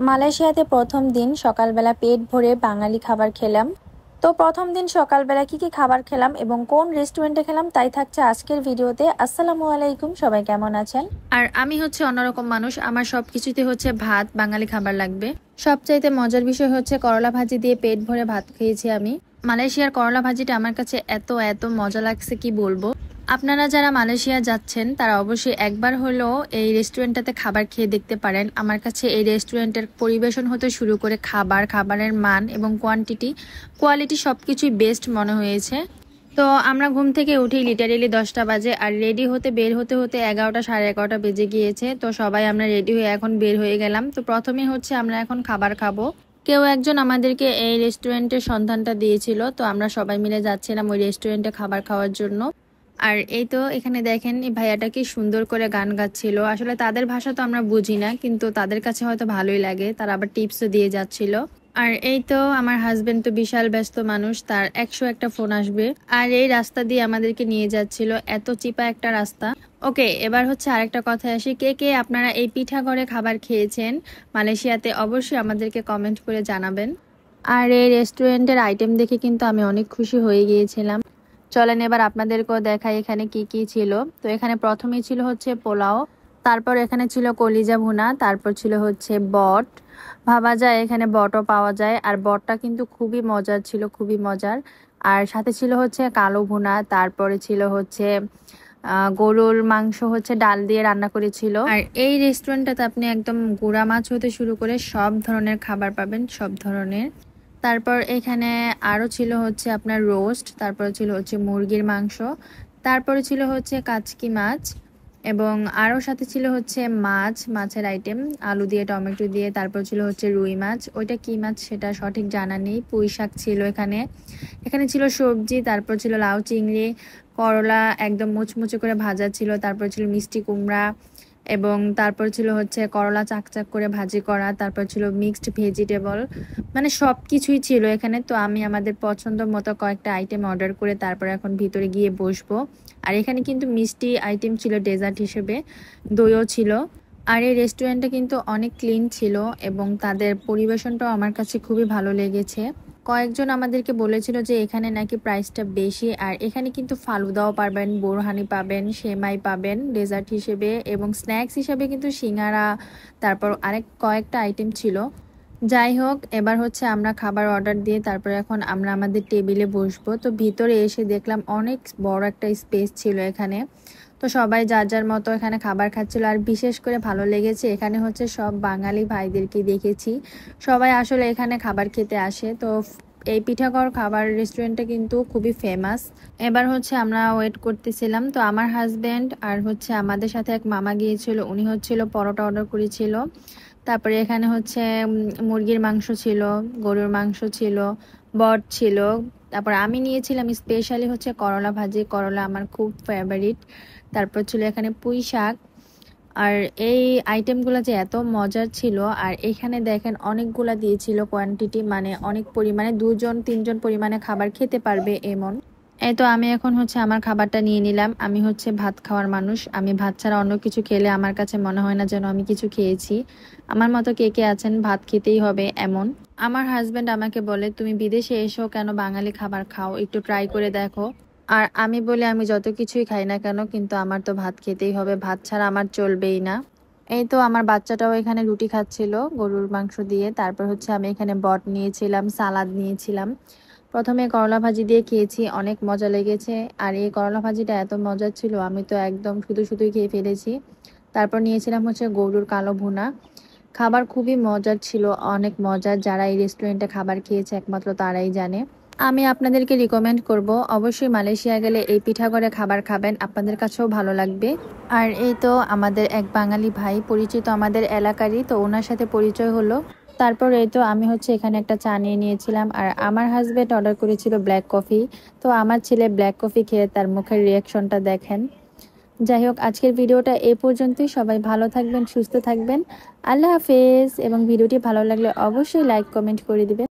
মালয়েশিয়াতে প্রথম দিন সকালবেলা পেট ভরে বাঙালি খাবার খেলাম। তো প্রথম দিন সকালবেলা কি কি খাবার খেলাম এবং কোন রেস্টুরেন্টে খেলাম তাই থাকছে আজকের ভিডিওতে। আসসালামু আলাইকুম, সবাই কেমন আছেন? আর আমি হচ্ছে অন্যরকম মানুষ, আমার সবকিছুতে হচ্ছে ভাত, বাঙালি খাবার লাগবে। সবচাইতে মজার বিষয় হচ্ছে করলা ভাজি দিয়ে পেট ভরে ভাত খেয়েছি আমি। মালয়েশিয়ার করলা ভাজিটা আমার কাছে এত এত মজা লাগছে কি বলবো। আপনারা যারা মালয়েশিয়া যাচ্ছেন তারা অবশ্যই একবার হলেও এই রেস্টুরেন্টটাতে খাবার খেয়ে দেখতে পারেন। আমার কাছে এই রেস্টুরেন্টের পরিবেশন হতে শুরু করে খাবারের মান এবং কোয়ালিটি সবকিছুই বেস্ট মনে হয়েছে। তো আমরা ঘুম থেকে উঠি লিটারেলি 10টা বাজে, আর রেডি হতে বের হতে হতে 11টা সাড়ে 11টা বেজে গিয়েছে। তো সবাই আমরা রেডি হয়ে এখন বের হয়ে গেলাম। তো প্রথমে হচ্ছে আমরা এখন খাবার খাবো। কেউ একজন আমাদেরকে এই রেস্টুরেন্টের সন্ধানটা দিয়েছিল, তো আমরা সবাই মিলে যাচ্ছিলাম ওই রেস্টুরেন্টে খাবার খাওয়ার জন্য। আর এই তো এখানে দেখেন এই ভাইয়াটা কি সুন্দর করে গান গাচ্ছিল। আসলে তাদের ভাষা তো আমরা বুঝি না, কিন্তু তাদের কাছে হয়তো ভালোই লাগে। তারা আবার টিপসও দিয়ে যাচ্ছিল। আর এই তো আমার হাজবেন্ড তো বিশাল ব্যস্ত মানুষ, তার 101টা ফোন আসবে। আর এই রাস্তা দিয়ে আমাদেরকে নিয়ে যাচ্ছিল, এত চিপা একটা রাস্তা। ওকে, এবার হচ্ছে আরেকটা কথায় আসি, কে কে আপনারা এই পিঠাঘরে খাবার খেয়েছেন মালয়েশিয়াতে অবশ্যই আমাদেরকে কমেন্ট করে জানাবেন। আর এই রেস্টুরেন্টের আইটেম দেখে কিন্তু আমি অনেক খুশি হয়ে গিয়েছিলাম। চলেন এবার আপনাদেরকেও দেখাই এখানে কি কি ছিল। তো এখানে প্রথমেই ছিল হচ্ছে পোলাও, তারপর এখানে ছিল কলিজা ভুনা, তারপর ছিল হচ্ছে বট। ভাবা যায় এখানে বটও পাওয়া যায়, আর বটটা কিন্তু খুবই মজার ছিল, খুবই মজার। আর সাথে ছিল হচ্ছে কালো ভুনা, তারপরে ছিল হচ্ছে গরুর মাংস হচ্ছে ডাল দিয়ে রান্না করেছিল। আর এই রেস্টুরেন্টটাতে আপনি একদম গুঁড়া মাছ হতে শুরু করে সব ধরনের খাবার পাবেন, সব ধরনের। তারপর এখানে আরও ছিল হচ্ছে আপনার রোস্ট, তারপরে ছিল হচ্ছে মুরগির মাংস, তারপরে ছিল হচ্ছে কাচকি মাছ, এবং আরও সাথে ছিল হচ্ছে মাছের আইটেম আলু দিয়ে টমেটো দিয়ে। তারপর ছিল হচ্ছে রুই মাছ, ওইটা কি মাছ সেটা সঠিক জানা নেই। পুঁই শাক ছিল এখানে। এখানে ছিল সবজি, তারপর ছিল লাউ চিংড়ি, করলা একদম মুচমুচে করে ভাজা ছিল, তারপর ছিল মিষ্টি কুমড়া, এবং তারপর ছিল হচ্ছে করলা চাকচাক করে ভাজি করা, তারপর ছিল মিক্সড ভেজিটেবল। মানে সব কিছুই ছিল এখানে। তো আমি আমাদের পছন্দ মতো কয়েকটা আইটেম অর্ডার করে তারপর এখন ভিতরে গিয়ে বসবো। আর এখানে কিন্তু মিষ্টি আইটেম ছিল ডেজার্ট হিসেবে, দইও ছিল। আর এই রেস্টুরেন্টটা কিন্তু অনেক ক্লিন ছিল এবং তাদের পরিবেশনটাও আমার কাছে খুবই ভালো লেগেছে। কয়েকজন আমাদেরকে বলেছিল যে এখানে নাকি প্রাইসটা বেশি, আর এখানে কিন্তু ফালুদাও পাবেন, বোরহানি পাবেন, সেমাই পাবেন ডেজার্ট হিসেবে, এবং স্ন্যাক্স হিসেবে কিন্তু সিঙ্গারা, তারপর আরেক কয়েকটা আইটেম ছিল। যাই হোক, এবার হচ্ছে আমরা খাবার অর্ডার দিয়ে তারপরে এখন আমরা আমাদের টেবিলে বসবো। তো ভিতরে এসে দেখলাম অনেক বড় একটা স্পেস ছিল এখানে। তো সবাই যার যার মতো এখানে খাবার খাচ্ছিল। আর বিশেষ করে ভালো লেগেছে এখানে হচ্ছে সব বাঙালি ভাইদেরকে দেখেছি, সবাই আসলে এখানে খাবার খেতে আসে। তো এই পিঠাঘর খাবার রেস্টুরেন্টটা কিন্তু খুবই ফেমাস। এবার হচ্ছে আমরা ওয়েট করতেছিলাম। তো আমার হাজবেন্ড আর হচ্ছে আমাদের সাথে এক মামা গিয়েছিল, উনি হচ্ছিল পরোটা অর্ডার করেছিল। তারপরে এখানে হচ্ছে মুরগির মাংস ছিল, গরুর মাংস ছিল, বট ছিল। তারপর আমি নিয়েছিলাম স্পেশালি হচ্ছে করলা ভাজি, করলা আমার খুব ফেভারিট। তারপর ছিল এখানে পুঁই শাক। আর এই আইটেমগুলো যে এত মজার ছিল, আর এখানে দেখেন অনেকগুলা দিয়েছিল কোয়ান্টিটি, মানে অনেক পরিমাণে, 2-3 জন পরিমাণে খাবার খেতে পারবে এমন। এই তো আমি এখন হচ্ছে আমার খাবারটা নিয়ে নিলাম। আমি হচ্ছে ভাত খাওয়ার মানুষ, আমি ভাত ছাড়া অন্য কিছু খেলে আমার কাছে মনে হয় না যেন আমি কিছু খেয়েছি। আমার মতো কে কে আছেন ভাত খেতেই হবে এমন। আমার হাজবেন্ড আমাকে বলে তুমি বিদেশে এসো কেন বাঙালি খাবার খাও, একটু ট্রাই করে দেখো। আর আমি বলি আমি যত কিছুই খাই না কেন, কিন্তু আমার তো ভাত খেতেই হবে, ভাত ছাড়া আমার চলবেই না। এই তো আমার বাচ্চাটাও এখানে রুটি খাচ্ছিল গরুর মাংস দিয়ে। তারপর হচ্ছে আমি এখানে বট নিয়েছিলাম, সালাদ নিয়েছিলাম। প্রথমে করলা ভাজি দিয়ে খেয়েছি, অনেক মজা লেগেছে। আর এই করলা ভাজিটা এত মজার ছিল, আমি তো একদম শুধু শুধুই খেয়ে ফেলেছি। তারপর নিয়েছিলাম হচ্ছে গরুর কালো ভুনা। খাবার খুবই মজার ছিল, অনেক মজার। যারা এই রেস্টুরেন্টে খাবার খেয়েছে একমাত্র তারাই জানে। আমি আপনাদেরকে রিকমেন্ড করব অবশ্যই মালয়েশিয়া গেলে এই পিঠাঘরে খাবার খাবেন, আপনাদের কাছেও ভালো লাগবে। আর এই তো আমাদের এক বাঙালি ভাই পরিচিত আমাদের এলাকারই, তো ওনার সাথে পরিচয় হলো। তারপর এই তো আমি হচ্ছে এখানে একটা চা নিয়ে নিয়েছিলাম, আর আমার হাজবেন্ড অর্ডার করেছিল ব্ল্যাক কফি। তো আমার ছেলে ব্ল্যাক কফি খেয়ে তার মুখের রিয়াকশনটা দেখেন। যাই হোক, আজকের ভিডিওটা এই পর্যন্তই। সবাই ভালো থাকবেন, সুস্থ থাকবেন। আল্লাহ হাফেজ। এবং ভিডিওটি ভালো লাগলে অবশ্যই লাইক কমেন্ট করে দিবেন।